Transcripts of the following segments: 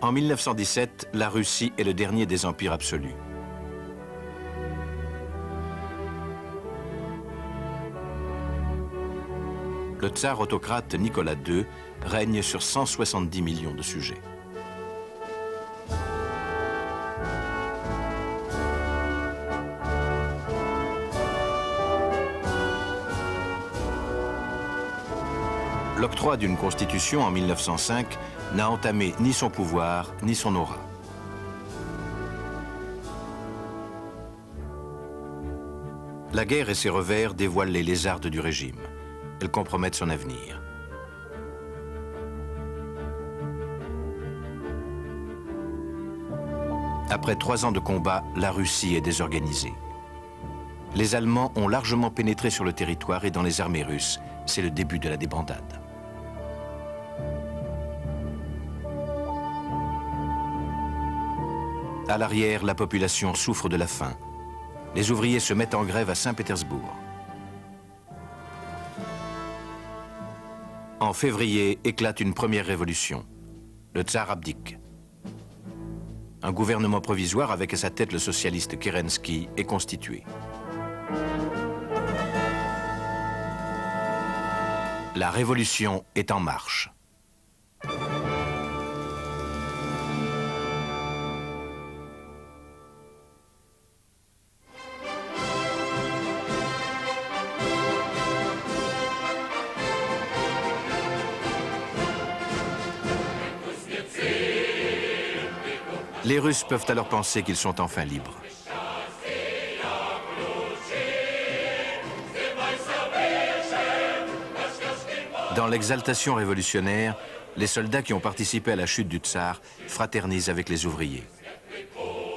En 1917, la Russie est le dernier des empires absolus. Le tsar autocrate Nicolas II règne sur 170 millions de sujets. L'octroi d'une constitution en 1905 n'a entamé ni son pouvoir ni son aura. La guerre et ses revers dévoilent les lézardes du régime. Elles compromettent son avenir. Après 3 ans de combat, la Russie est désorganisée. Les Allemands ont largement pénétré sur le territoire et dans les armées russes, c'est le début de la débandade. À l'arrière, la population souffre de la faim. Les ouvriers se mettent en grève à Saint-Pétersbourg. En février, éclate une première révolution. Le tsar abdique. Un gouvernement provisoire avec à sa tête le socialiste Kerensky est constitué. La révolution est en marche. Les Russes peuvent alors penser qu'ils sont enfin libres. Dans l'exaltation révolutionnaire, les soldats qui ont participé à la chute du tsar fraternisent avec les ouvriers.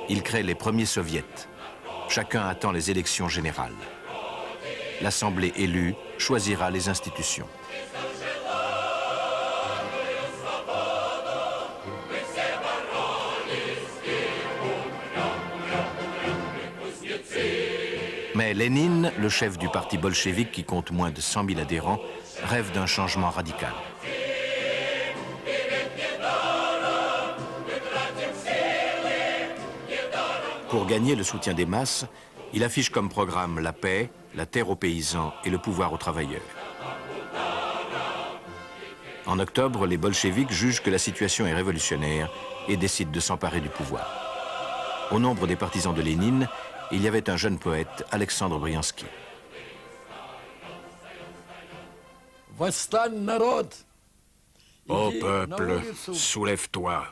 Ils créent les premiers soviets. Chacun attend les élections générales. L'Assemblée élue choisira les institutions. Mais Lénine, le chef du parti bolchevique qui compte moins de 100 000 adhérents, rêve d'un changement radical. Pour gagner le soutien des masses, il affiche comme programme la paix, la terre aux paysans et le pouvoir aux travailleurs. En octobre, les bolcheviks jugent que la situation est révolutionnaire et décident de s'emparer du pouvoir. Au nombre des partisans de Lénine, il y avait un jeune poète, Alexandre Briansky. Ô peuple, soulève-toi,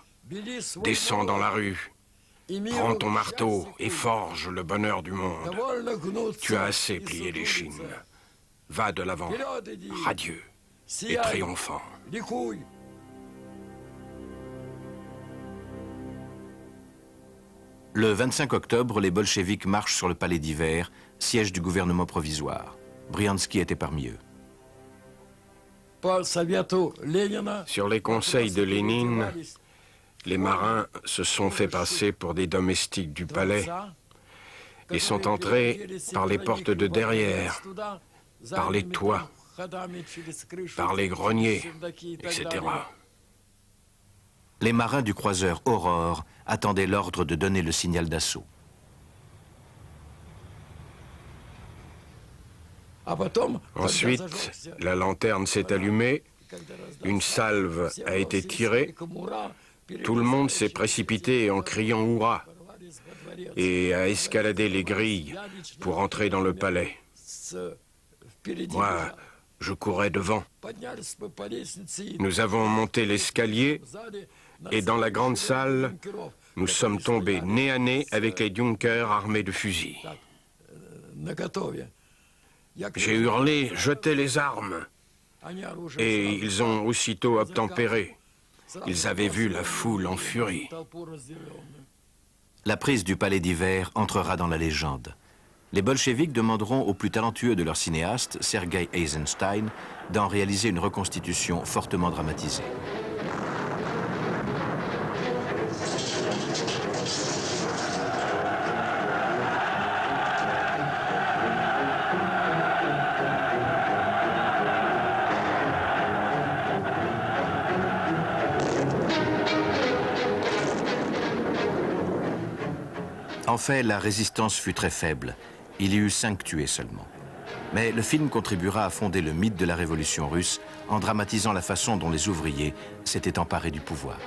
descends dans la rue, prends ton marteau et forge le bonheur du monde. Tu as assez plié les chines. Va de l'avant, radieux et triomphant. Le 25 octobre, les bolcheviks marchent sur le palais d'hiver, siège du gouvernement provisoire. Briansky était parmi eux. Sur les conseils de Lénine, les marins se sont fait passer pour des domestiques du palais et sont entrés par les portes de derrière, par les toits, par les greniers, etc. Les marins du croiseur Aurore attendaient l'ordre de donner le signal d'assaut. Ensuite, la lanterne s'est allumée, une salve a été tirée, tout le monde s'est précipité en criant « Hurrah !» et a escaladé les grilles pour entrer dans le palais. Moi, je courais devant. Nous avons monté l'escalier et dans la grande salle, nous sommes tombés nez à nez avec les Junkers armés de fusils. J'ai hurlé « Jetez les armes !» et ils ont aussitôt obtempéré. Ils avaient vu la foule en furie. La prise du palais d'hiver entrera dans la légende. Les bolcheviks demanderont au plus talentueux de leurs cinéastes, Sergei Eisenstein, d'en réaliser une reconstitution fortement dramatisée. En fait, la résistance fut très faible. Il y eut 5 tués seulement. Mais le film contribuera à fonder le mythe de la révolution russe en dramatisant la façon dont les ouvriers s'étaient emparés du pouvoir.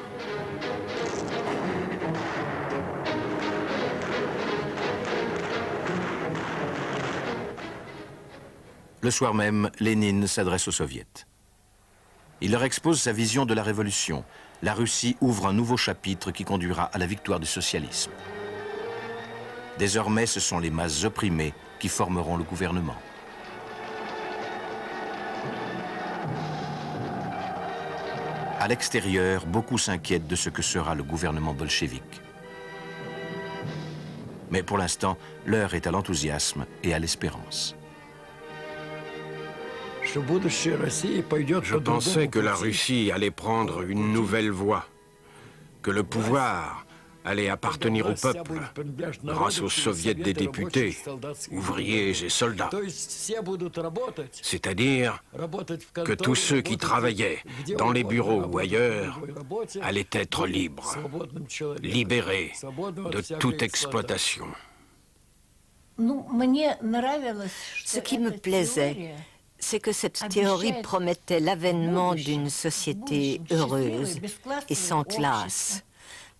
Le soir même, Lénine s'adresse aux soviets. Il leur expose sa vision de la révolution. La Russie ouvre un nouveau chapitre qui conduira à la victoire du socialisme. Désormais, ce sont les masses opprimées qui formeront le gouvernement. À l'extérieur, beaucoup s'inquiètent de ce que sera le gouvernement bolchevique. Mais pour l'instant, l'heure est à l'enthousiasme et à l'espérance. Je pensais que la Russie allait prendre une nouvelle voie, que le pouvoir allait appartenir au peuple, grâce aux soviets des députés, ouvriers et soldats. C'est-à-dire que tous ceux qui travaillaient dans les bureaux ou ailleurs allaient être libres, libérés de toute exploitation. Ce qui me plaisait, c'est que cette théorie promettait l'avènement d'une société heureuse et sans classe,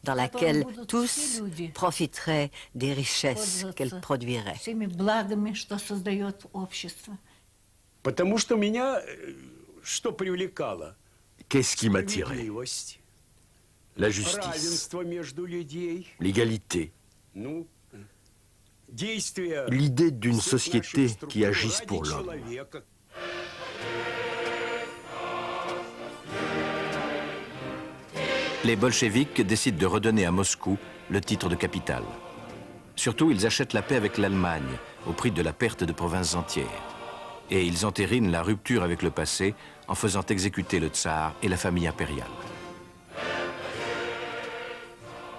dans laquelle tous profiteraient des richesses qu'elle produirait. Qu'est-ce qui m'attirait? La justice, l'égalité, l'idée d'une société qui agisse pour l'homme. Les bolcheviks décident de redonner à Moscou le titre de capitale. Surtout, ils achètent la paix avec l'Allemagne au prix de la perte de provinces entières. Et ils entérinent la rupture avec le passé en faisant exécuter le tsar et la famille impériale.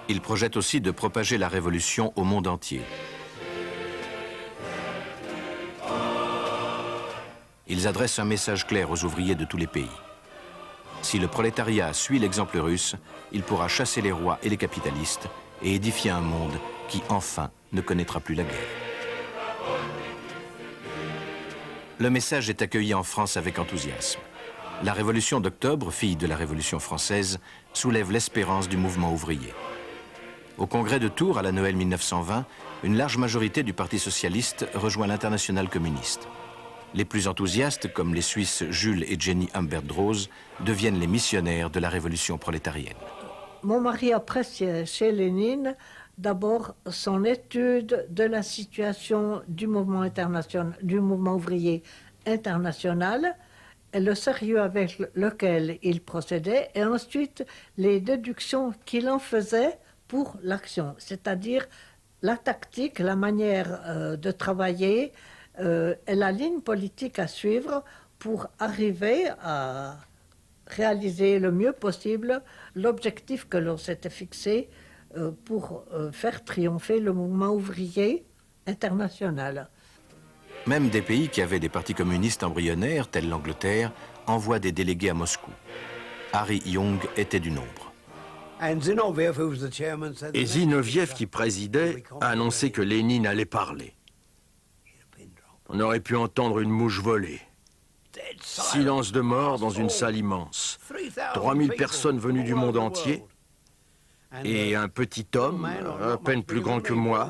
Ils projettent aussi de propager la révolution au monde entier. Ils adressent un message clair aux ouvriers de tous les pays. Si le prolétariat suit l'exemple russe, il pourra chasser les rois et les capitalistes et édifier un monde qui, enfin, ne connaîtra plus la guerre. Le message est accueilli en France avec enthousiasme. La Révolution d'octobre, fille de la Révolution française, soulève l'espérance du mouvement ouvrier. Au congrès de Tours, à la Noël 1920, une large majorité du Parti socialiste rejoint l'Internationale communiste. Les plus enthousiastes, comme les Suisses Jules et Jenny Humbert-Droz, deviennent les missionnaires de la révolution prolétarienne. Mon mari appréciait chez Lénine d'abord son étude de la situation du mouvement international, du mouvement ouvrier international, et le sérieux avec lequel il procédait, et ensuite les déductions qu'il en faisait pour l'action, c'est-à-dire la tactique, la manière de travailler, et la ligne politique à suivre pour arriver à réaliser le mieux possible l'objectif que l'on s'était fixé pour faire triompher le mouvement ouvrier international. Même des pays qui avaient des partis communistes embryonnaires, tels l'Angleterre, envoient des délégués à Moscou. Harry Young était du nombre. Et Zinoviev, qui présidait, a annoncé que Lénine allait parler. On aurait pu entendre une mouche voler. Silence de mort dans une salle immense. 3000 personnes venues du monde entier. Et un petit homme, à peine plus grand que moi,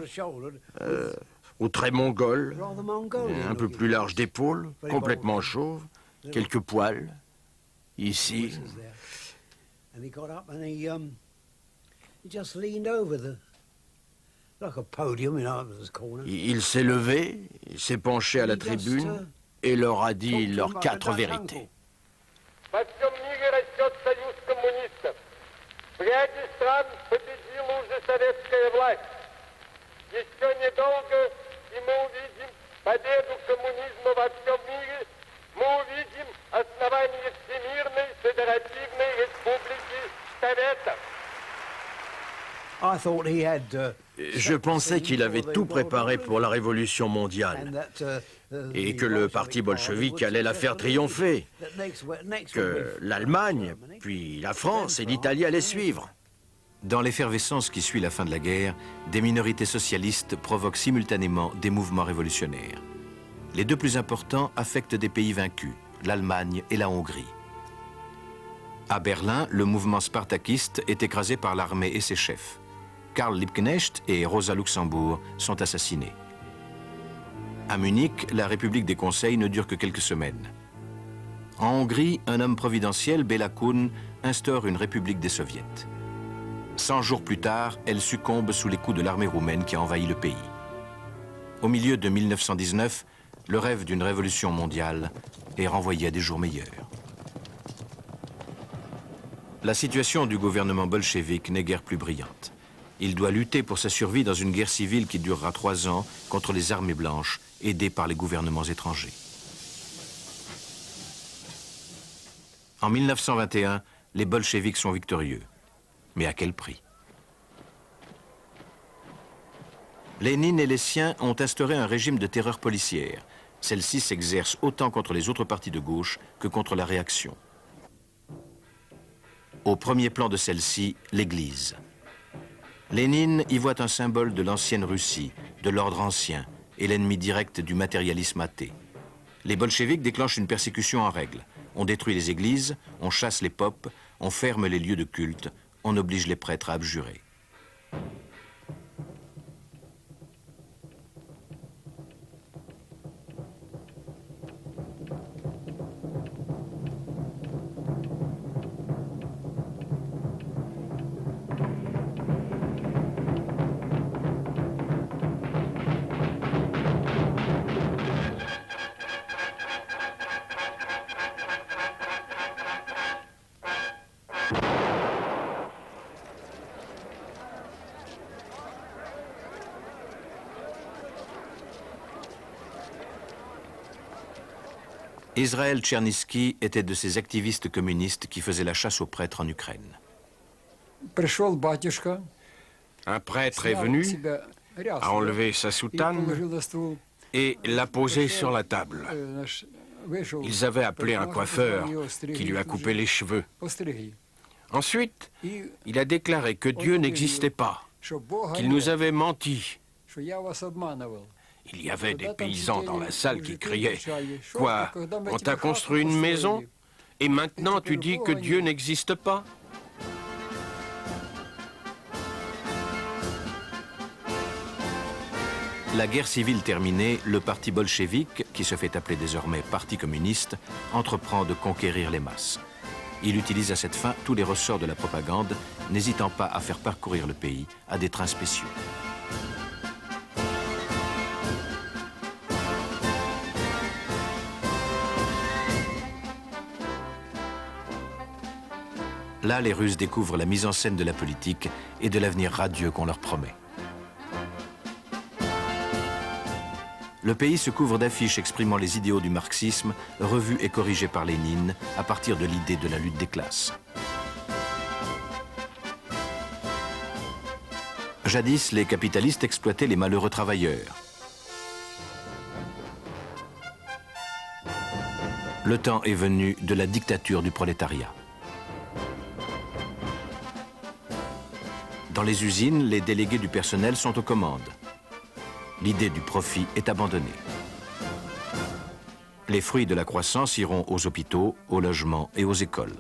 aux traits mongols, un peu plus large d'épaules, complètement chauve, quelques poils, ici. Il s'est levé, il s'est penché à la tribune et leur a dit leurs 4 vérités. Je pensais qu'il avait tout préparé pour la révolution mondiale et que le parti bolchevique allait la faire triompher, que l'Allemagne, puis la France et l'Italie allaient suivre. Dans l'effervescence qui suit la fin de la guerre, des minorités socialistes provoquent simultanément des mouvements révolutionnaires. Les deux plus importants affectent des pays vaincus, l'Allemagne et la Hongrie. À Berlin, le mouvement spartakiste est écrasé par l'armée et ses chefs. Karl Liebknecht et Rosa Luxemburg sont assassinés. À Munich, la République des Conseils ne dure que quelques semaines. En Hongrie, un homme providentiel, Béla Kun, instaure une république des soviets. 100 jours plus tard, elle succombe sous les coups de l'armée roumaine qui a envahi le pays. Au milieu de 1919, le rêve d'une révolution mondiale est renvoyé à des jours meilleurs. La situation du gouvernement bolchevique n'est guère plus brillante. Il doit lutter pour sa survie dans une guerre civile qui durera 3 ans contre les armées blanches, aidées par les gouvernements étrangers. En 1921, les bolcheviks sont victorieux. Mais à quel prix? Lénine et les siens ont instauré un régime de terreur policière. Celle-ci s'exerce autant contre les autres partis de gauche que contre la réaction. Au premier plan de celle-ci, l'Église. Lénine y voit un symbole de l'ancienne Russie, de l'ordre ancien, et l'ennemi direct du matérialisme athée. Les bolcheviks déclenchent une persécution en règle. On détruit les églises, on chasse les popes, on ferme les lieux de culte, on oblige les prêtres à abjurer. Israël Tchernysky était de ces activistes communistes qui faisaient la chasse aux prêtres en Ukraine. Un prêtre est venu, a enlevé sa soutane et l'a posée sur la table. Ils avaient appelé un coiffeur qui lui a coupé les cheveux. Ensuite, il a déclaré que Dieu n'existait pas, qu'il nous avait menti. Il y avait des paysans dans la salle qui criaient « Quoi? On t'a construit une maison? Et maintenant tu dis que Dieu n'existe pas ?» La guerre civile terminée, le parti bolchevique, qui se fait appeler désormais Parti communiste, entreprend de conquérir les masses. Il utilise à cette fin tous les ressorts de la propagande, n'hésitant pas à faire parcourir le pays à des trains spéciaux. Là, les Russes découvrent la mise en scène de la politique et de l'avenir radieux qu'on leur promet. Le pays se couvre d'affiches exprimant les idéaux du marxisme, revus et corrigés par Lénine à partir de l'idée de la lutte des classes. Jadis, les capitalistes exploitaient les malheureux travailleurs. Le temps est venu de la dictature du prolétariat. Dans les usines, les délégués du personnel sont aux commandes. L'idée du profit est abandonnée. Les fruits de la croissance iront aux hôpitaux, aux logements et aux écoles.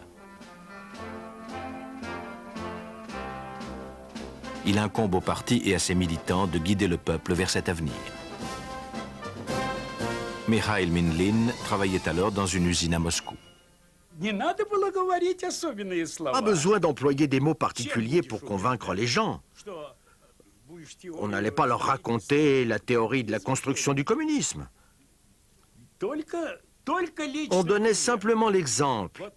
Il incombe au parti et à ses militants de guider le peuple vers cet avenir. Mikhail Minlin travaillait alors dans une usine à Moscou. Pas besoin d'employer des mots particuliers pour convaincre les gens. On n'allait pas leur raconter la théorie de la construction du communisme. On donnait simplement l'exemple.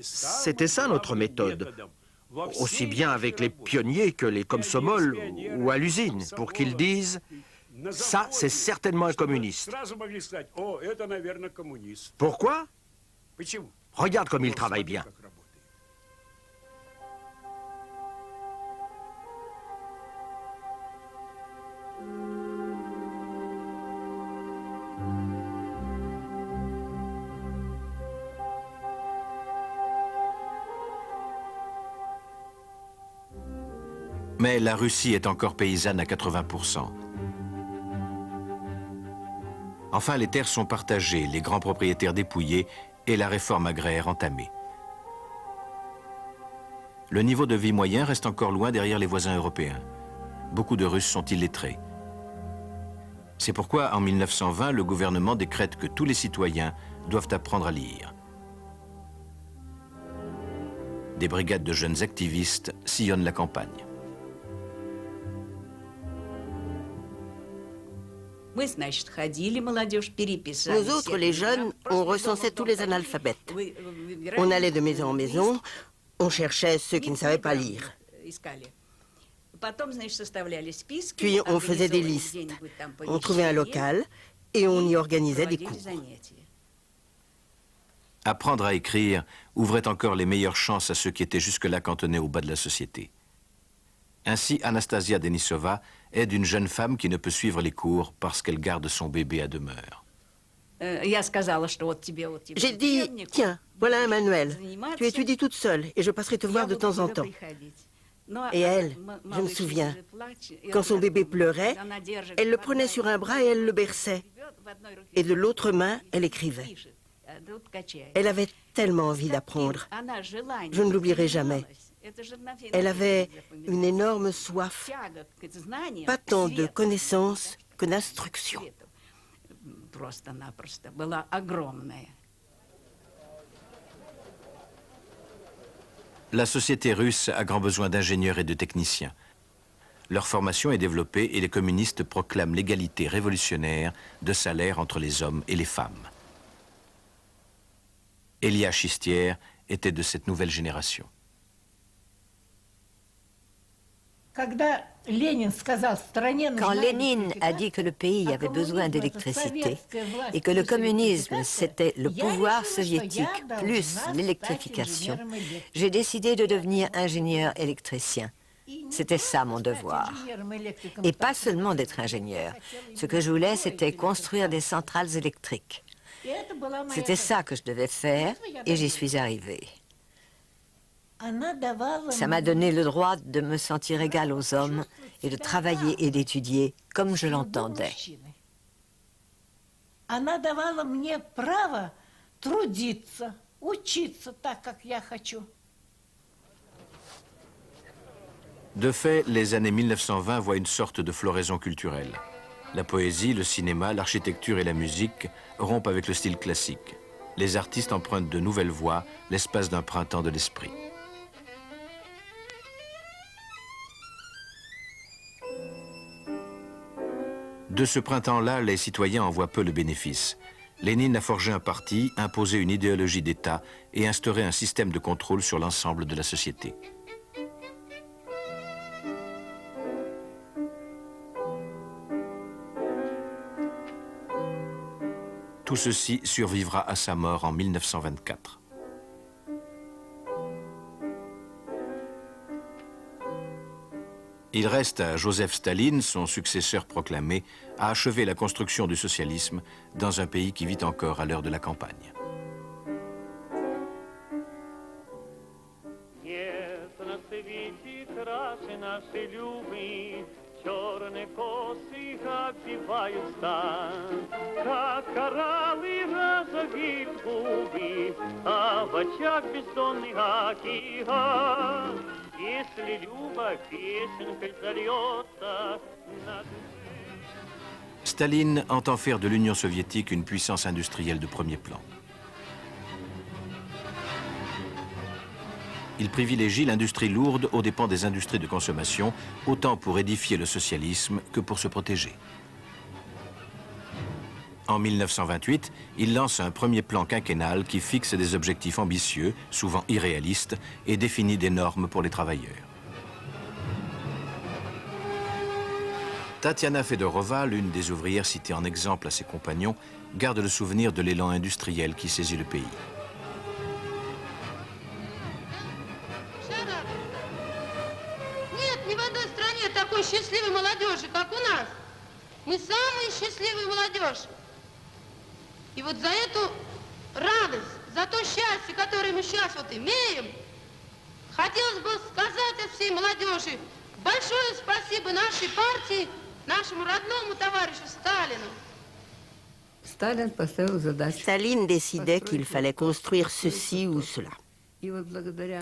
C'était ça notre méthode, aussi bien avec les pionniers que les komsomols ou à l'usine, pour qu'ils disent « ça, c'est certainement un communiste ». Pourquoi ? Regarde comme il travaille bien. Mais la Russie est encore paysanne à 80%. Enfin, les terres sont partagées, les grands propriétaires dépouillés et la réforme agraire entamée. Le niveau de vie moyen reste encore loin derrière les voisins européens. Beaucoup de Russes sont illettrés. C'est pourquoi, en 1920, le gouvernement décrète que tous les citoyens doivent apprendre à lire. Des brigades de jeunes activistes sillonnent la campagne. Nous autres, les jeunes, on recensait tous les analphabètes. On allait de maison en maison, on cherchait ceux qui ne savaient pas lire. Puis on faisait des listes. On trouvait un local et on y organisait des cours. Apprendre à écrire ouvrait encore les meilleures chances à ceux qui étaient jusque-là cantonnés au bas de la société. Ainsi, Anastasia Denisova aide une jeune femme qui ne peut suivre les cours parce qu'elle garde son bébé à demeure. J'ai dit, tiens, voilà un manuel. Tu étudies toute seule et je passerai te voir de temps en temps. Et elle, je me souviens, quand son bébé pleurait, elle le prenait sur un bras et elle le berçait. Et de l'autre main, elle écrivait. Elle avait tellement envie d'apprendre. Je ne l'oublierai jamais. Elle avait une énorme soif, pas tant de connaissances que d'instruction. La société russe a grand besoin d'ingénieurs et de techniciens. Leur formation est développée et les communistes proclament l'égalité révolutionnaire de salaire entre les hommes et les femmes. Elia Chistier était de cette nouvelle génération. Quand Lénine a dit que le pays avait besoin d'électricité et que le communisme, c'était le pouvoir soviétique plus l'électrification, j'ai décidé de devenir ingénieur électricien. C'était ça mon devoir. Et pas seulement d'être ingénieur. Ce que je voulais, c'était construire des centrales électriques. C'était ça que je devais faire et j'y suis arrivée. Ça m'a donné le droit de me sentir égale aux hommes et de travailler et d'étudier comme je l'entendais. De fait, les années 1920 voient une sorte de floraison culturelle. La poésie, le cinéma, l'architecture et la musique rompent avec le style classique. Les artistes empruntent de nouvelles voies, l'espace d'un printemps de l'esprit. De ce printemps-là, les citoyens en voient peu le bénéfice. Lénine a forgé un parti, imposé une idéologie d'État et instauré un système de contrôle sur l'ensemble de la société. Tout ceci survivra à sa mort en 1924. Il reste à Joseph Staline, son successeur proclamé, à achever la construction du socialisme dans un pays qui vit encore à l'heure de la campagne. Staline entend faire de l'Union soviétique une puissance industrielle de premier plan. Il privilégie l'industrie lourde aux dépens des industries de consommation, autant pour édifier le socialisme que pour se protéger. En 1928, il lance un premier plan quinquennal qui fixe des objectifs ambitieux, souvent irréalistes, et définit des normes pour les travailleurs. Tatiana Fedorova, l'une des ouvrières citées en exemple à ses compagnons, garde le souvenir de l'élan industriel qui saisit le pays. И вот за эту радость, за то счастье, которое мы сейчас вот имеем, хотелось бы сказать от всей молодежи Большое спасибо нашей партии, нашему родному товарищу Сталину. Staline décidait qu'il fallait construire ceci ou cela.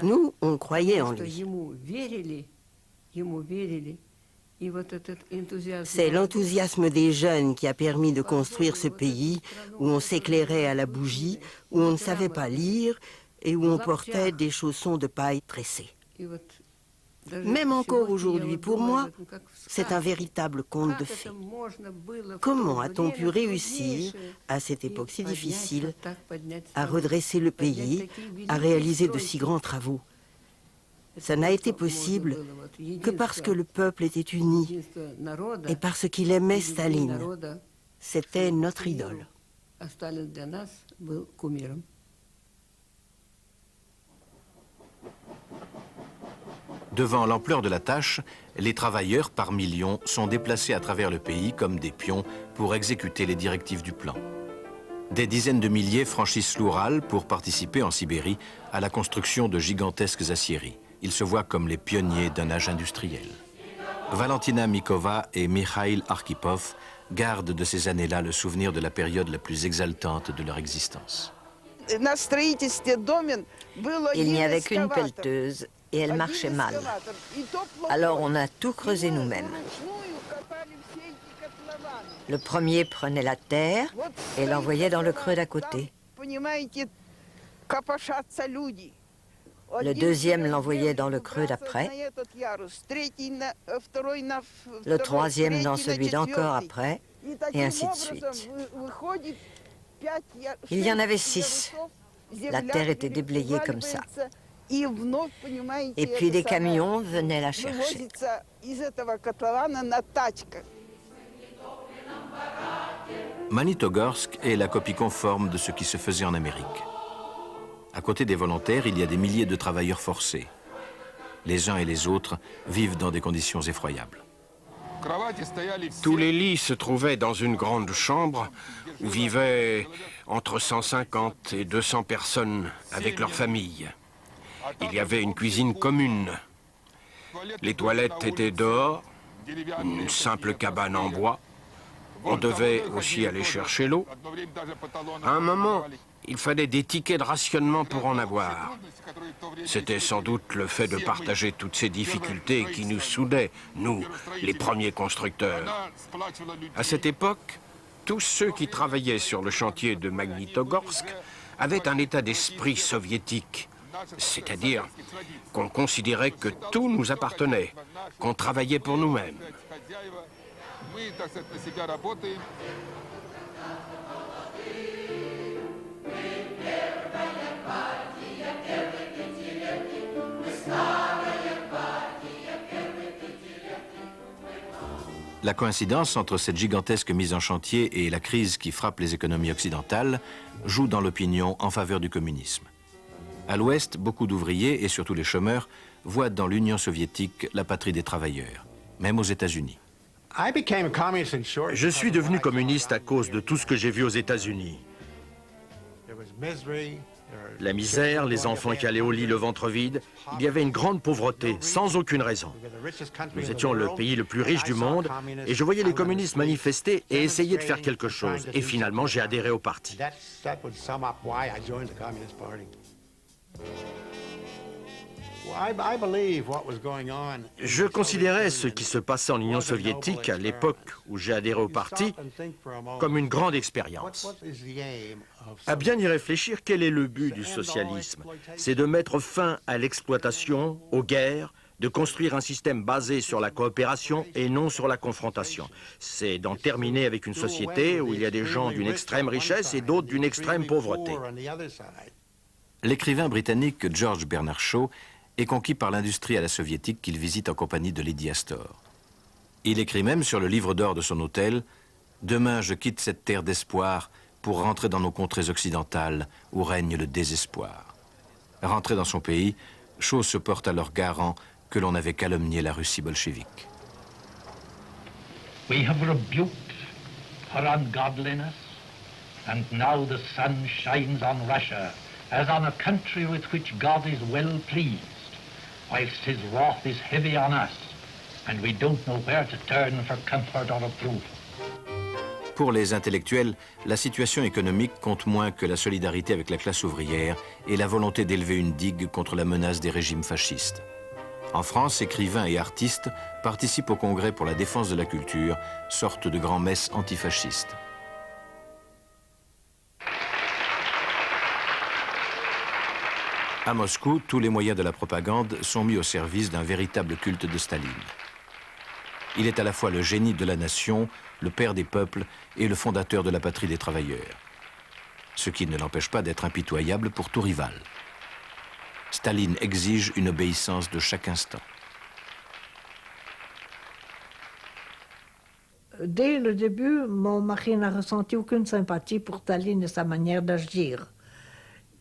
Nous, on croyait en lui. C'est l'enthousiasme des jeunes qui a permis de construire ce pays où on s'éclairait à la bougie, où on ne savait pas lire et où on portait des chaussons de paille tressés. Même encore aujourd'hui, pour moi, c'est un véritable conte de fées. Comment a-t-on pu réussir, à cette époque si difficile, à redresser le pays, à réaliser de si grands travaux? Ça n'a été possible que parce que le peuple était uni et parce qu'il aimait Staline. C'était notre idole. Devant l'ampleur de la tâche, les travailleurs par millions sont déplacés à travers le pays comme des pions pour exécuter les directives du plan. Des dizaines de milliers franchissent l'Oural pour participer en Sibérie à la construction de gigantesques aciéries. Ils se voient comme les pionniers d'un âge industriel. Valentina Mikova et Mikhail Arkhipov gardent de ces années-là le souvenir de la période la plus exaltante de leur existence. Il n'y avait qu'une pelleteuse et elle marchait mal. Alors on a tout creusé nous-mêmes. Le premier prenait la terre et l'envoyait dans le creux d'à côté. Le deuxième l'envoyait dans le creux d'après. Le troisième dans celui d'encore après, et ainsi de suite. Il y en avait 6. La terre était déblayée comme ça. Et puis des camions venaient la chercher. Magnitogorsk est la copie conforme de ce qui se faisait en Amérique. À côté des volontaires, il y a des milliers de travailleurs forcés. Les uns et les autres vivent dans des conditions effroyables. Tous les lits se trouvaient dans une grande chambre où vivaient entre 150 et 200 personnes avec leurs familles. Il y avait une cuisine commune. Les toilettes étaient dehors, une simple cabane en bois. On devait aussi aller chercher l'eau. À un moment, il fallait des tickets de rationnement pour en avoir. C'était sans doute le fait de partager toutes ces difficultés qui nous soudaient, nous, les premiers constructeurs. À cette époque, tous ceux qui travaillaient sur le chantier de Magnitogorsk avaient un état d'esprit soviétique. C'est-à-dire qu'on considérait que tout nous appartenait, qu'on travaillait pour nous-mêmes. La coïncidence entre cette gigantesque mise en chantier et la crise qui frappe les économies occidentales joue dans l'opinion en faveur du communisme. À l'Ouest, beaucoup d'ouvriers, et surtout les chômeurs, voient dans l'Union soviétique la patrie des travailleurs, même aux États-Unis. Je suis devenu communiste à cause de tout ce que j'ai vu aux États-Unis. La misère, les enfants qui allaient au lit le ventre vide. Il y avait une grande pauvreté, sans aucune raison. Nous étions le pays le plus riche du monde et je voyais les communistes manifester et essayer de faire quelque chose. Et finalement, j'ai adhéré au parti. Je considérais ce qui se passait en Union soviétique à l'époque où j'ai adhéré au parti comme une grande expérience. À bien y réfléchir, quel est le but du socialisme? C'est de mettre fin à l'exploitation, aux guerres, de construire un système basé sur la coopération et non sur la confrontation. C'est d'en terminer avec une société où il y a des gens d'une extrême richesse et d'autres d'une extrême pauvreté. L'écrivain britannique George Bernard Shaw est conquis par l'industrie à la soviétique qu'il visite en compagnie de Lady Astor. Il écrit même sur le livre d'or de son hôtel « Demain, je quitte cette terre d'espoir pour rentrer dans nos contrées occidentales où règne le désespoir. » Rentré dans son pays, Shaw se porte alors garant que l'on avait calomnié la Russie bolchevique. We have rebuked her ungodliness, and now the sun shines on Russia as on a country with which God is well pleased, whilst his wrath is heavy on us, and we don't know where to turn for comfort or approval. Pour les intellectuels, la situation économique compte moins que la solidarité avec la classe ouvrière et la volonté d'élever une digue contre la menace des régimes fascistes. En France, écrivains et artistes participent au Congrès pour la défense de la culture, sorte de grand-messe antifasciste. À Moscou, tous les moyens de la propagande sont mis au service d'un véritable culte de Staline. Il est à la fois le génie de la nation, le père des peuples et le fondateur de la patrie des travailleurs. Ce qui ne l'empêche pas d'être impitoyable pour tout rival. Staline exige une obéissance de chaque instant. Dès le début, mon mari n'a ressenti aucune sympathie pour Staline et sa manière d'agir.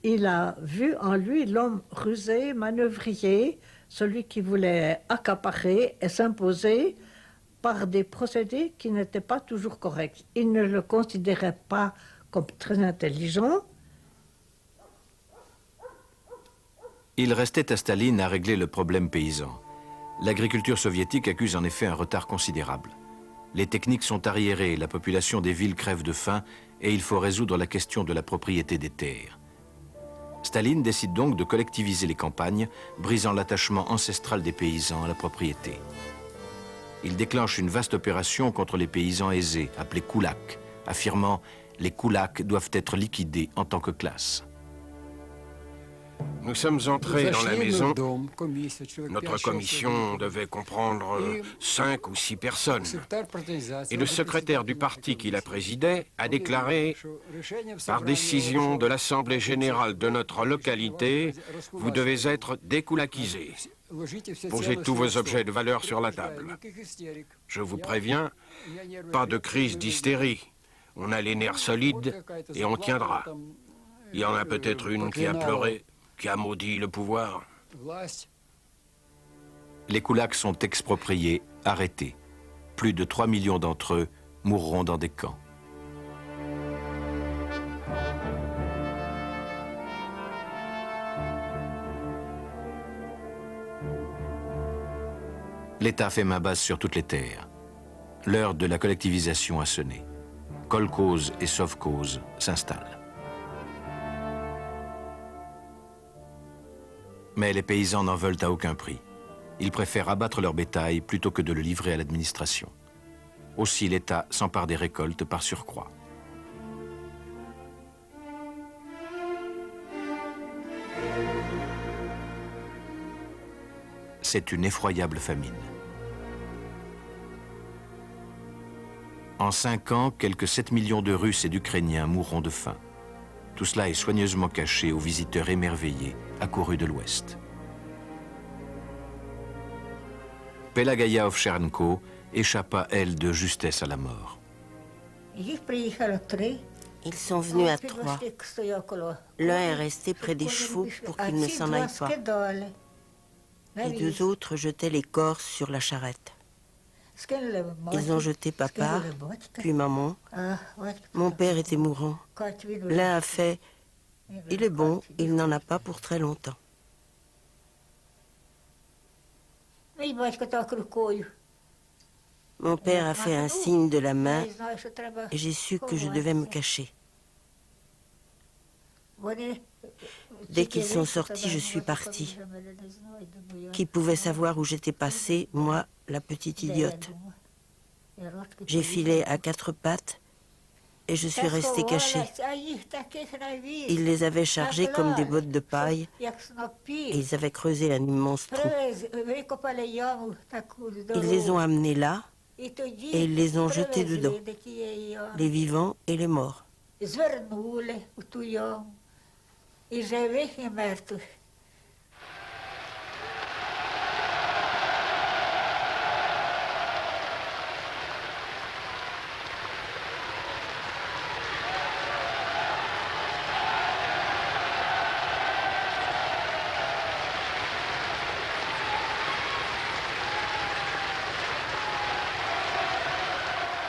Il a vu en lui l'homme rusé, manœuvrier, celui qui voulait accaparer et s'imposer par des procédés qui n'étaient pas toujours corrects. Il ne le considérait pas comme très intelligent. Il restait à Staline à régler le problème paysan. L'agriculture soviétique accuse en effet un retard considérable. Les techniques sont arriérées, la population des villes crève de faim et il faut résoudre la question de la propriété des terres. Staline décide donc de collectiviser les campagnes, brisant l'attachement ancestral des paysans à la propriété. Il déclenche une vaste opération contre les paysans aisés, appelée koulak, affirmant « les koulaks doivent être liquidés en tant que classe ». Nous sommes entrés dans la maison. Notre commission devait comprendre 5 ou 6 personnes. Et le secrétaire du parti qui la présidait a déclaré « Par décision de l'Assemblée générale de notre localité, vous devez être dékoulakisés. Posez tous vos objets de valeur sur la table. Je vous préviens, pas de crise d'hystérie. On a les nerfs solides et on tiendra. Il y en a peut-être une qui a pleuré, qui a maudit le pouvoir. » Les koulaks sont expropriés, arrêtés. Plus de 3 millions d'entre eux mourront dans des camps. L'État fait main basse sur toutes les terres. L'heure de la collectivisation a sonné. Kolkhoz et sovkhoz s'installent. Mais les paysans n'en veulent à aucun prix. Ils préfèrent abattre leur bétail plutôt que de le livrer à l'administration. Aussi l'État s'empare des récoltes par surcroît. C'est une effroyable famine. En 5 ans, quelques 7 millions de Russes et d'Ukrainiens mourront de faim. Tout cela est soigneusement caché aux visiteurs émerveillés accourus de l'Ouest. Pelagaya Ovtchenko échappa, elle, de justesse à la mort. Ils sont venus à 3. L'un est resté près des chevaux pour qu'ils ne s'en aillent pas. Les 2 autres jetaient les corps sur la charrette. Ils ont jeté papa, puis maman. Mon père était mourant. L'un a fait « Il est bon, il n'en a pas pour très longtemps ». Mon père a fait un signe de la main et j'ai su que je devais me cacher. Dès qu'ils sont sortis, je suis partie. Qui pouvait savoir où j'étais passée, moi, la petite idiote. J'ai filé à 4 pattes et je suis restée cachée. Ils les avaient chargés comme des bottes de paille et ils avaient creusé un immense trou. Ils les ont amenés là et ils les ont jetés dedans, les vivants et les morts.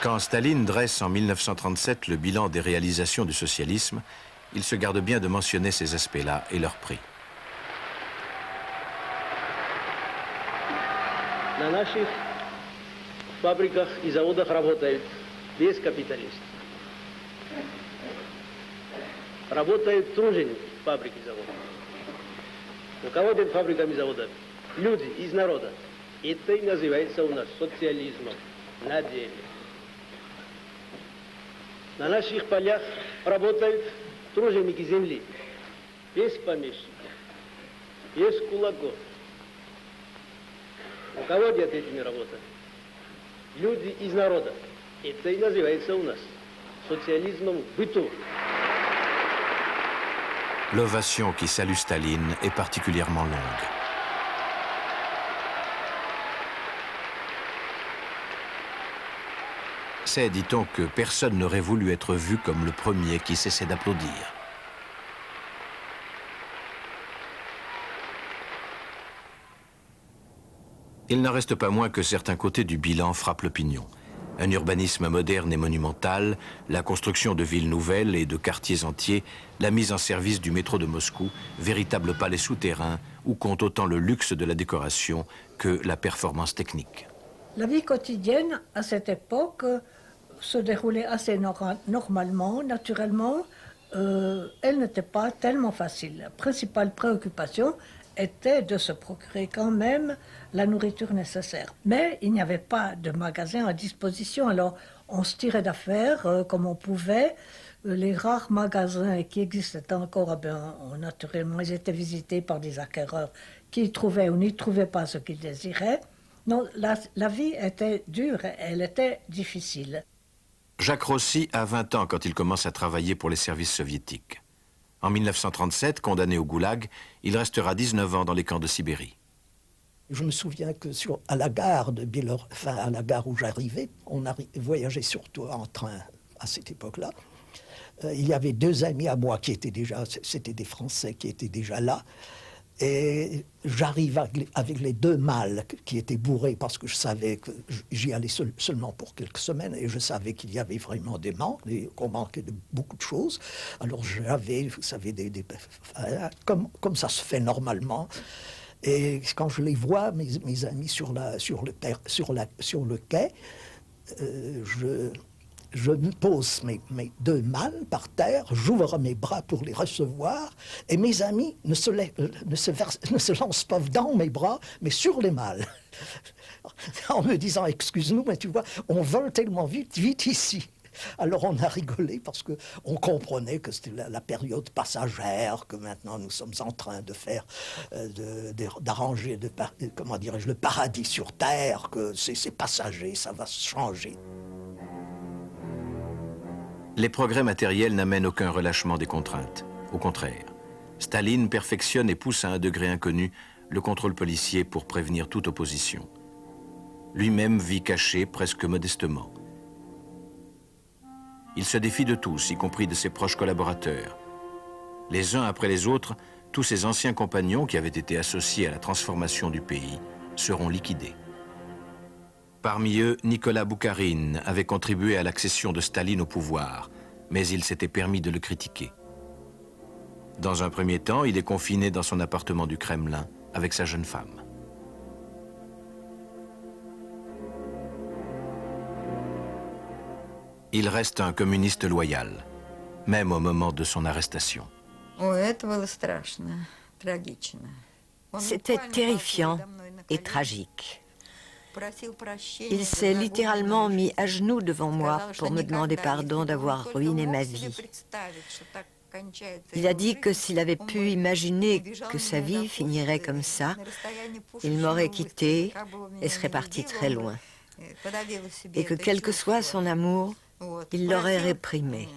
Quand Staline dresse en 1937 le bilan des réalisations du socialisme, il se garde bien de mentionner ces aspects-là et leurs prix. В фабриках и заводах работают без капиталистов. Работают труженики в фабрике и заводах. Руководят фабриками и заводами люди из народа. Это и называется у нас социализмом на деле. На наших полях работают труженики земли, без помещиков, без кулаков. Руководят этими работами люди из народа. Это и называется у нас социализмом в быту. L'ovation qui salue Staline est particulièrement longue. C'est, dit-on, que personne n'aurait voulu être vu comme le premier qui cessait d'applaudir. Il n'en reste pas moins que certains côtés du bilan frappent l'opinion. Un urbanisme moderne et monumental, la construction de villes nouvelles et de quartiers entiers, la mise en service du métro de Moscou, véritable palais souterrain où compte autant le luxe de la décoration que la performance technique. La vie quotidienne, à cette époque, se déroulait assez normalement, naturellement. Elle n'était pas tellement facile. La principale préoccupation était de se procurer quand même la nourriture nécessaire. Mais il n'y avait pas de magasin à disposition, alors on se tirait d'affaire comme on pouvait. Les rares magasins qui existaient encore, naturellement, ils étaient visités par des acquéreurs qui trouvaient ou n'y trouvaient pas ce qu'ils désiraient. Non, la vie était dure, elle était difficile. Jacques Rossi a 20 ans quand il commence à travailler pour les services soviétiques. En 1937, condamné au goulag, il restera 19 ans dans les camps de Sibérie. Je me souviens que à la gare de à la gare où j'arrivais, on voyageait surtout en train à cette époque-là. Il y avait deux amis à moi qui étaient déjà, c'était des Français qui étaient déjà là. Et j'arrive avec les deux malles qui étaient bourrés parce que je savais que j'y allais seulement pour quelques semaines et je savais qu'il y avait vraiment qu'on manquait de beaucoup de choses. Alors j'avais, vous savez, comme ça se fait normalement. Et quand je les vois, mes amis sur le quai, je me pose mes deux malles par terre, j'ouvre mes bras pour les recevoir, et mes amis ne se lancent pas dans mes bras, mais sur les malles, en me disant « Excuse-nous, mais tu vois, on vole tellement vite ici ». Alors on a rigolé parce qu'on comprenait que c'était la période passagère, que maintenant nous sommes en train de faire, d'arranger, comment dirais-je, le paradis sur terre, que c'est passager, ça va changer. Les progrès matériels n'amènent aucun relâchement des contraintes. Au contraire, Staline perfectionne et pousse à un degré inconnu le contrôle policier pour prévenir toute opposition. Lui-même vit caché, presque modestement. Il se défie de tous, y compris de ses proches collaborateurs. Les uns après les autres, tous ses anciens compagnons qui avaient été associés à la transformation du pays seront liquidés. Parmi eux, Nicolas Boukharine avait contribué à l'accession de Staline au pouvoir, mais il s'était permis de le critiquer. Dans un premier temps, il est confiné dans son appartement du Kremlin avec sa jeune femme. Il reste un communiste loyal, même au moment de son arrestation. C'était terrifiant et tragique. Il s'est littéralement mis à genoux devant moi pour me demander pardon d'avoir ruiné ma vie. Il a dit que s'il avait pu imaginer que sa vie finirait comme ça, il m'aurait quitté et serait parti très loin. Et que quel que soit son amour, il l'aurait réprimé.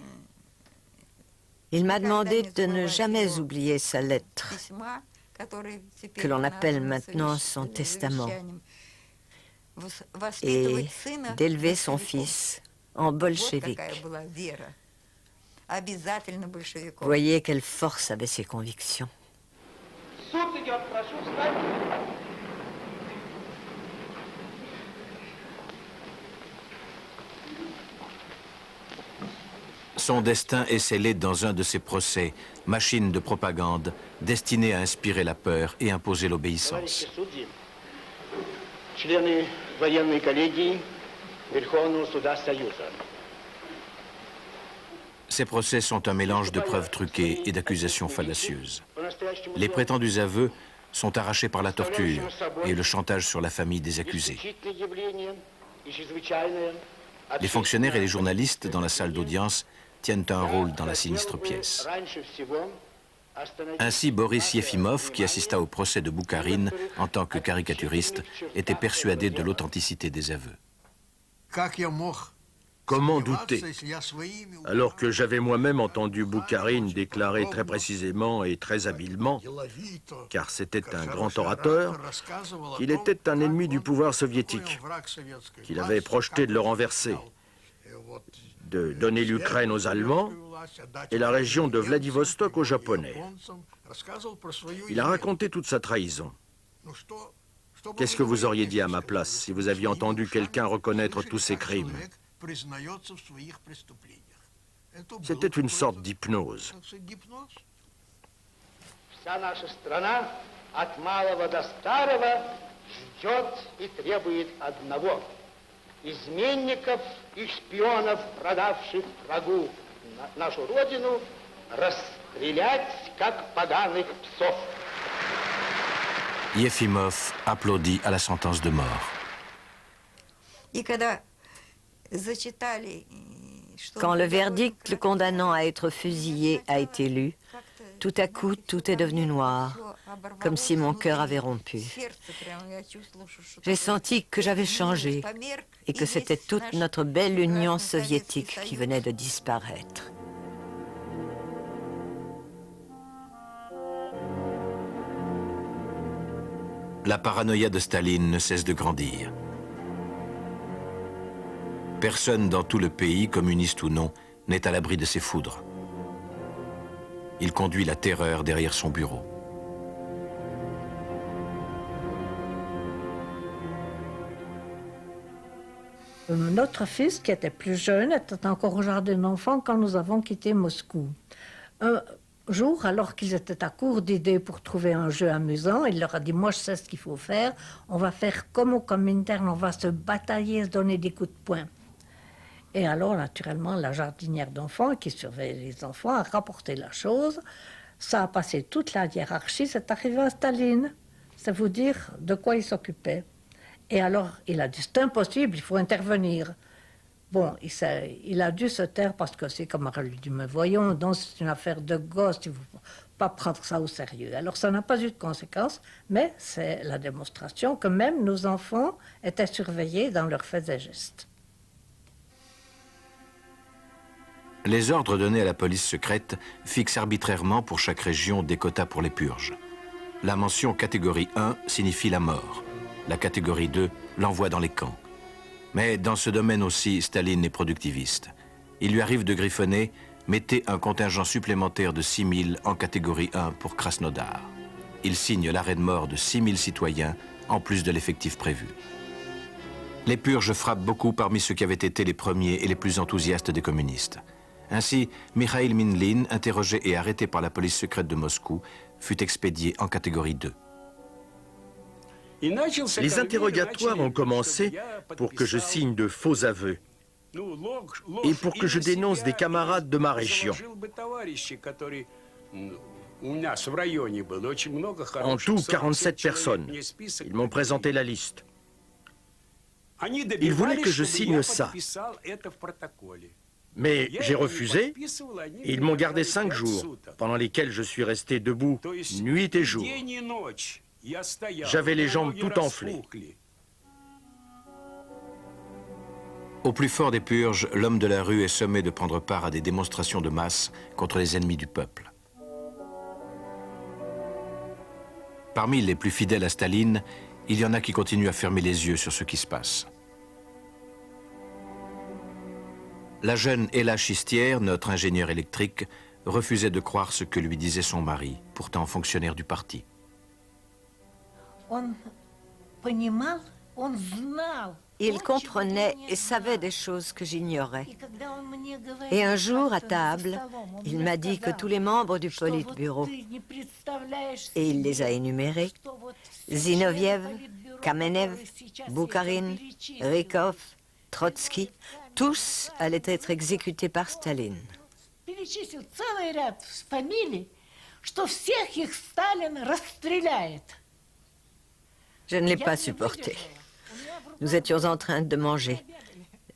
Il m'a demandé de ne jamais oublier sa lettre, que l'on appelle maintenant son testament, et d'élever son fils en bolchevique. Voyez quelle force avaient ses convictions. Son destin est scellé dans un de ces procès, machine de propagande, destinée à inspirer la peur et imposer l'obéissance. Члены военной коллегии Верховного суда Союза. Ces procès sont un mélange de preuves truquées et d'accusations fallacieuses. Les prétendus aveux sont arrachés par la torture et le chantage sur la famille des accusés. Les fonctionnaires et les journalistes dans la salle d'audience tiennent un rôle dans la sinistre pièce. Ainsi, Boris Yefimov, qui assista au procès de Boukharine en tant que caricaturiste, était persuadé de l'authenticité des aveux. Comment douter, alors que j'avais moi-même entendu Boukharine déclarer très précisément et très habilement, car c'était un grand orateur, qu'il était un ennemi du pouvoir soviétique, qu'il avait projeté de le renverser, de donner l'Ukraine aux Allemands et la région de Vladivostok aux Japonais. Il a raconté toute sa trahison. Qu'est-ce que vous auriez dit à ma place si vous aviez entendu quelqu'un reconnaître tous ses crimes? C'était une sorte d'hypnose. Изменников и шпионов, продавших врагу нашу родину, расстрелять как поганых псов. Yefimov applaudit à la sentence de mort. Quand le verdict le condamnant à être fusillé a été lu, tout à coup, tout est devenu noir, comme si mon cœur avait rompu. J'ai senti que j'avais changé et que c'était toute notre belle Union soviétique qui venait de disparaître. La paranoïa de Staline ne cesse de grandir. Personne dans tout le pays, communiste ou non, n'est à l'abri de ses foudres. Il conduit la terreur derrière son bureau. Notre fils, qui était plus jeune, était encore au jardin d'enfants quand nous avons quitté Moscou. Un jour, alors qu'ils étaient à court d'idées pour trouver un jeu amusant, il leur a dit « Moi, je sais ce qu'il faut faire. On va faire comme au Comintern, on va se batailler, se donner des coups de poing. » Et alors, naturellement, la jardinière d'enfants qui surveillait les enfants a rapporté la chose. Ça a passé toute la hiérarchie, c'est arrivé à Staline. C'est vous dire de quoi il s'occupait. Et alors, il a dit, c'est impossible, il faut intervenir. Bon, il a dû se taire parce que c'est comme on lui dit, mais voyons, donc c'est une affaire de gosse, il ne faut pas prendre ça au sérieux. Alors, ça n'a pas eu de conséquences, mais c'est la démonstration que même nos enfants étaient surveillés dans leurs faits et gestes. Les ordres donnés à la police secrète fixent arbitrairement pour chaque région des quotas pour les purges. La mention catégorie 1 signifie la mort. La catégorie 2, l'envoi dans les camps. Mais dans ce domaine aussi, Staline est productiviste. Il lui arrive de griffonner « Mettez un contingent supplémentaire de 6 000 en catégorie 1 pour Krasnodar ». Il signe l'arrêt de mort de 6 000 citoyens, en plus de l'effectif prévu. Les purges frappent beaucoup parmi ceux qui avaient été les premiers et les plus enthousiastes des communistes. Ainsi, Mikhail Minlin, interrogé et arrêté par la police secrète de Moscou, fut expédié en catégorie 2. Les interrogatoires ont commencé pour que je signe de faux aveux et pour que je dénonce des camarades de ma région. En tout, 47 personnes. Ils m'ont présenté la liste. Ils voulaient que je signe ça. Mais j'ai refusé et ils m'ont gardé 5 jours, pendant lesquels je suis resté debout nuit et jour. J'avais les jambes tout enflées. Au plus fort des purges, l'homme de la rue est sommé de prendre part à des démonstrations de masse contre les ennemis du peuple. Parmi les plus fidèles à Staline, il y en a qui continuent à fermer les yeux sur ce qui se passe. La jeune Ella Chistière, notre ingénieure électrique, refusait de croire ce que lui disait son mari, pourtant fonctionnaire du parti. Il comprenait et savait des choses que j'ignorais. Et un jour, à table, il m'a dit que tous les membres du Politburo, et il les a énumérés, Zinoviev, Kamenev, Boukharine, Rykov, Trotsky, tous allaient être exécutés par Staline. Je ne l'ai pas supporté. Nous étions en train de manger.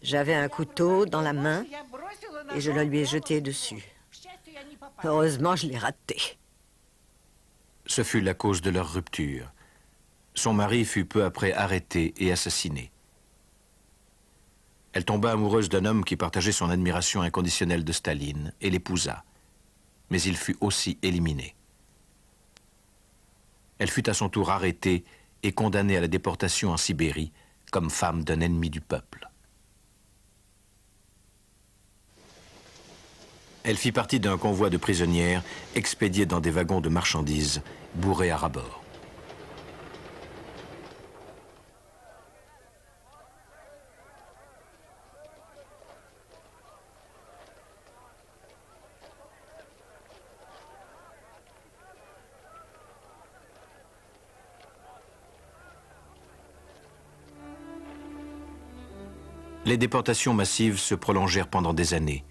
J'avais un couteau dans la main et je le lui ai jeté dessus. Heureusement, je l'ai raté. Ce fut la cause de leur rupture. Son mari fut peu après arrêté et assassiné. Elle tomba amoureuse d'un homme qui partageait son admiration inconditionnelle de Staline et l'épousa. Mais il fut aussi éliminé. Elle fut à son tour arrêtée et condamnée à la déportation en Sibérie comme femme d'un ennemi du peuple. Elle fit partie d'un convoi de prisonnières expédiées dans des wagons de marchandises bourrés à ras-bord. Les déportations massives se prolongèrent pendant des années.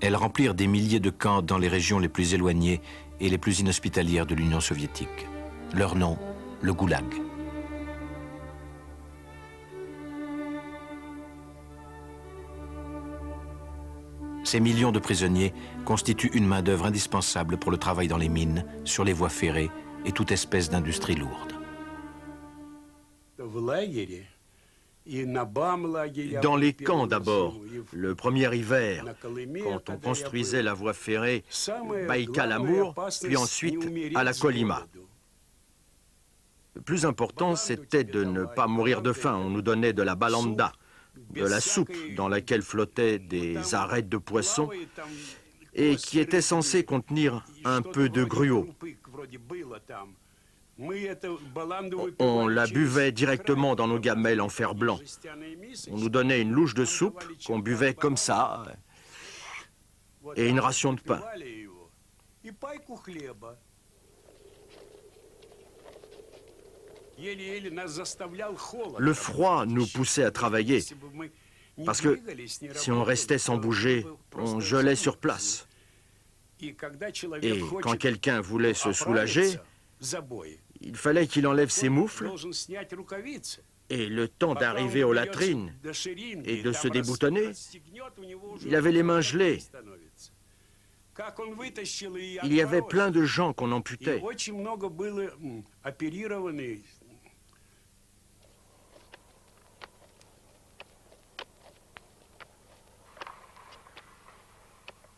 Elles remplirent des milliers de camps dans les régions les plus éloignées et les plus inhospitalières de l'Union soviétique. Leur nom, le Goulag. Ces millions de prisonniers constituent une main-d'œuvre indispensable pour le travail dans les mines, sur les voies ferrées et toute espèce d'industrie lourde. Dans les camps d'abord, le premier hiver, quand on construisait la voie ferrée Baïkal-Amour, puis ensuite à la Kolyma. Le plus important, c'était de ne pas mourir de faim. On nous donnait de la balanda, de la soupe dans laquelle flottaient des arêtes de poisson et qui était censée contenir un peu de gruau. On la buvait directement dans nos gamelles en fer blanc. On nous donnait une louche de soupe qu'on buvait comme ça et une ration de pain. Le froid nous poussait à travailler parce que si on restait sans bouger, on gelait sur place. Et quand quelqu'un voulait se soulager, il fallait qu'il enlève ses moufles et le temps d'arriver aux latrines et de se déboutonner, il avait les mains gelées. Il y avait plein de gens qu'on amputait.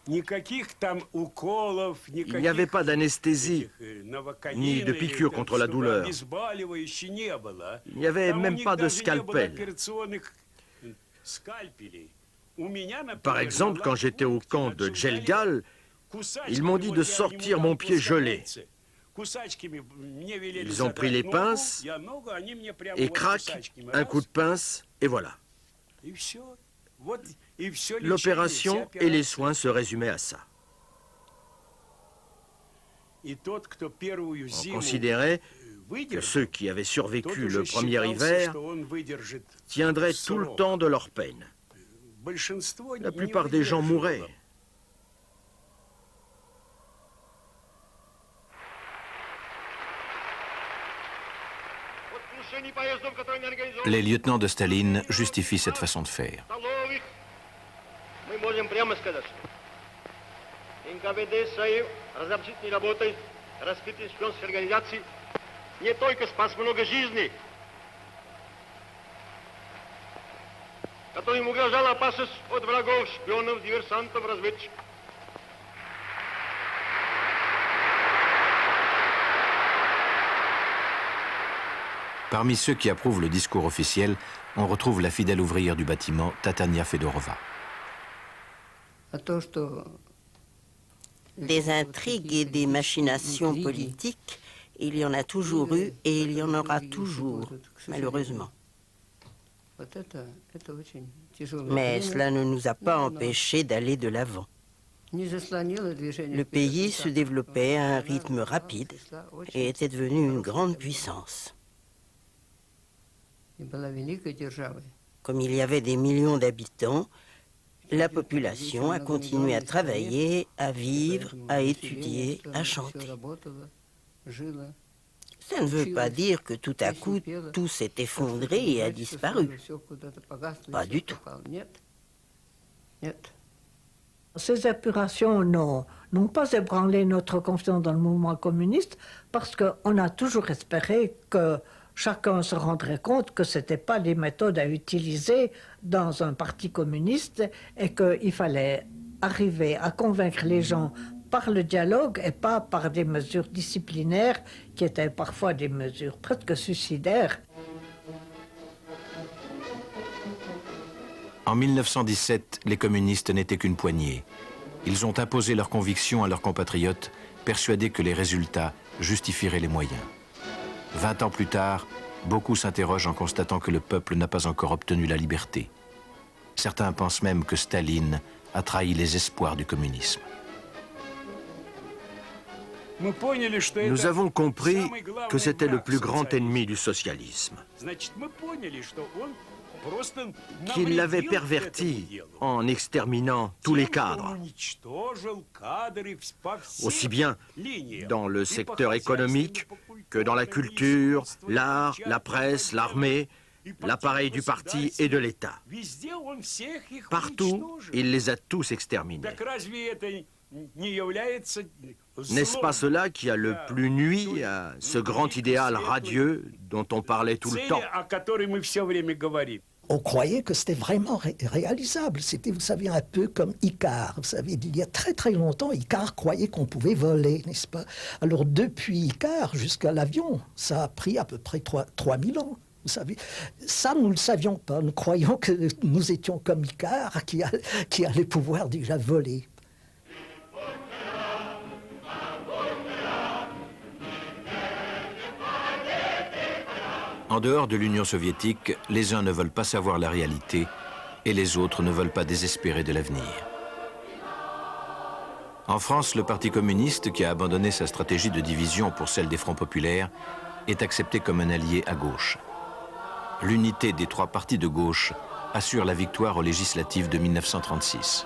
Il n'y avait pas d'anesthésie, ni de piqûre contre la douleur. Il n'y avait même pas de scalpel. Par exemple, quand j'étais au camp de Djelgal, ils m'ont dit de sortir mon pied gelé. Ils ont pris les pinces et crac, un coup de pince, et voilà. L'opération et les soins se résumaient à ça. On considérait que ceux qui avaient survécu le premier hiver tiendraient tout le temps de leur peine. La plupart des gens mouraient. Les lieutenants de Staline justifient cette façon de faire. Мы можем прямо сказать, что НКВД своей разобщительной работой, раскрытием шпионских организаций не только спас много жизней, которым угрожала опасность от врагов, шпионов, диверсантов, разведчиков. Parmi ceux qui approuvent le discours officiel, on retrouve la fidèle ouvrière du bâtiment, Tatania Fedorova. Des intrigues et des machinations politiques, il y en a toujours eu et il y en aura toujours, malheureusement. Mais cela ne nous a pas empêchés d'aller de l'avant. Le pays se développait à un rythme rapide et était devenu une grande puissance. Comme il y avait des millions d'habitants, la population a continué à travailler, à vivre, à étudier, à chanter. Ça ne veut pas dire que tout à coup, tout s'est effondré et a disparu. Pas du tout. Ces épurations n'ont pas ébranlé notre confiance dans le mouvement communiste parce qu'on a toujours espéré que chacun se rendrait compte que ce n'étaient pas les méthodes à utiliser dans un parti communiste et qu'il fallait arriver à convaincre les gens par le dialogue et pas par des mesures disciplinaires qui étaient parfois des mesures presque suicidaires. En 1917, les communistes n'étaient qu'une poignée. Ils ont imposé leurs convictions à leurs compatriotes, persuadés que les résultats justifieraient les moyens. 20 ans plus tard, beaucoup s'interrogent en constatant que le peuple n'a pas encore obtenu la liberté. Certains pensent même que Staline a trahi les espoirs du communisme. Nous avons compris que c'était le plus grand ennemi du socialisme, qu'il l'avait perverti en exterminant tous les cadres, aussi bien dans le secteur économique que dans la culture, l'art, la presse, l'armée, l'appareil du parti et de l'État. Partout, il les a tous exterminés. N'est-ce pas cela qui a le plus nui à ce grand idéal radieux dont on parlait tout le temps? On croyait que c'était vraiment réalisable. C'était, vous savez, un peu comme Icare. Vous savez, il y a très très longtemps, Icare croyait qu'on pouvait voler, n'est-ce pas? Alors depuis Icare jusqu'à l'avion, ça a pris à peu près 3000 ans. Vous savez, ça, nous ne le savions pas. Nous croyions que nous étions comme Icare qui allait pouvoir déjà voler. En dehors de l'Union soviétique, les uns ne veulent pas savoir la réalité et les autres ne veulent pas désespérer de l'avenir. En France, le Parti communiste, qui a abandonné sa stratégie de division pour celle des fronts populaires, est accepté comme un allié à gauche. L'unité des trois partis de gauche assure la victoire aux législatives de 1936.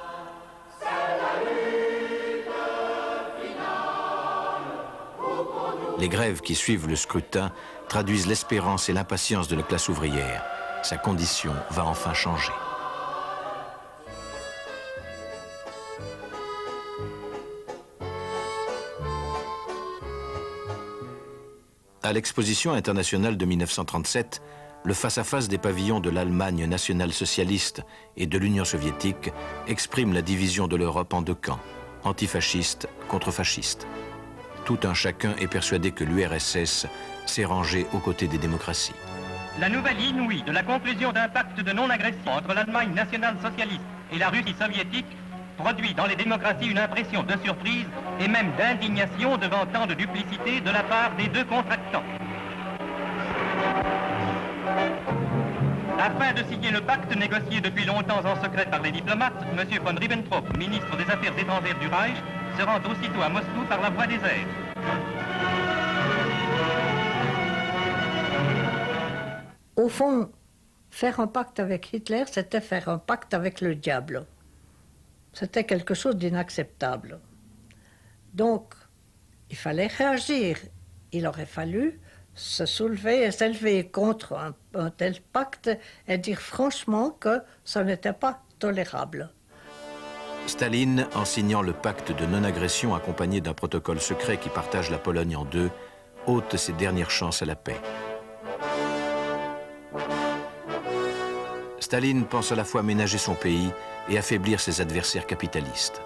Les grèves qui suivent le scrutin traduisent l'espérance et l'impatience de la classe ouvrière. Sa condition va enfin changer. À l'exposition internationale de 1937, le face-à-face des pavillons de l'Allemagne nationale-socialiste et de l'Union soviétique exprime la division de l'Europe en deux camps, antifascistes contre fascistes. Tout un chacun est persuadé que l'URSS s'est rangé aux côtés des démocraties. La nouvelle inouïe de la conclusion d'un pacte de non-agression entre l'Allemagne nationale-socialiste et la Russie soviétique produit dans les démocraties une impression de surprise et même d'indignation devant tant de duplicité de la part des deux contractants. Afin de signer le pacte négocié depuis longtemps en secret par les diplomates, M. von Ribbentrop, ministre des Affaires étrangères du Reich, se rend aussitôt à Moscou par la voie des airs. Au fond, faire un pacte avec Hitler, c'était faire un pacte avec le diable. C'était quelque chose d'inacceptable. Donc, il fallait réagir. Il aurait fallu se soulever et s'élever contre un tel pacte et dire franchement que ça n'était pas tolérable. Staline, en signant le pacte de non-agression accompagné d'un protocole secret qui partage la Pologne en deux, ôte ses dernières chances à la paix. Staline pense à la fois ménager son pays et affaiblir ses adversaires capitalistes.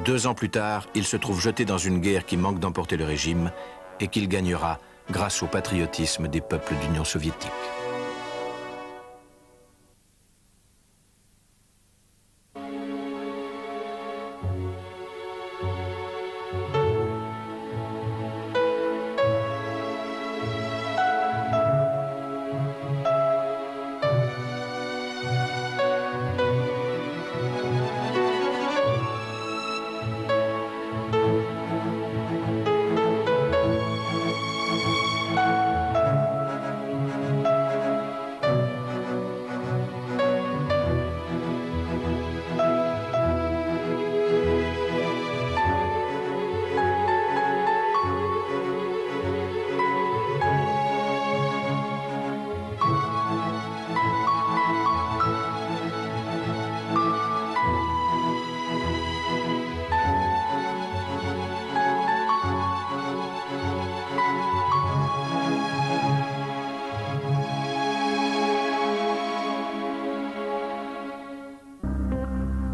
2 ans plus tard, il se trouve jeté dans une guerre qui manque d'emporter le régime et qu'il gagnera grâce au patriotisme des peuples d'Union soviétique.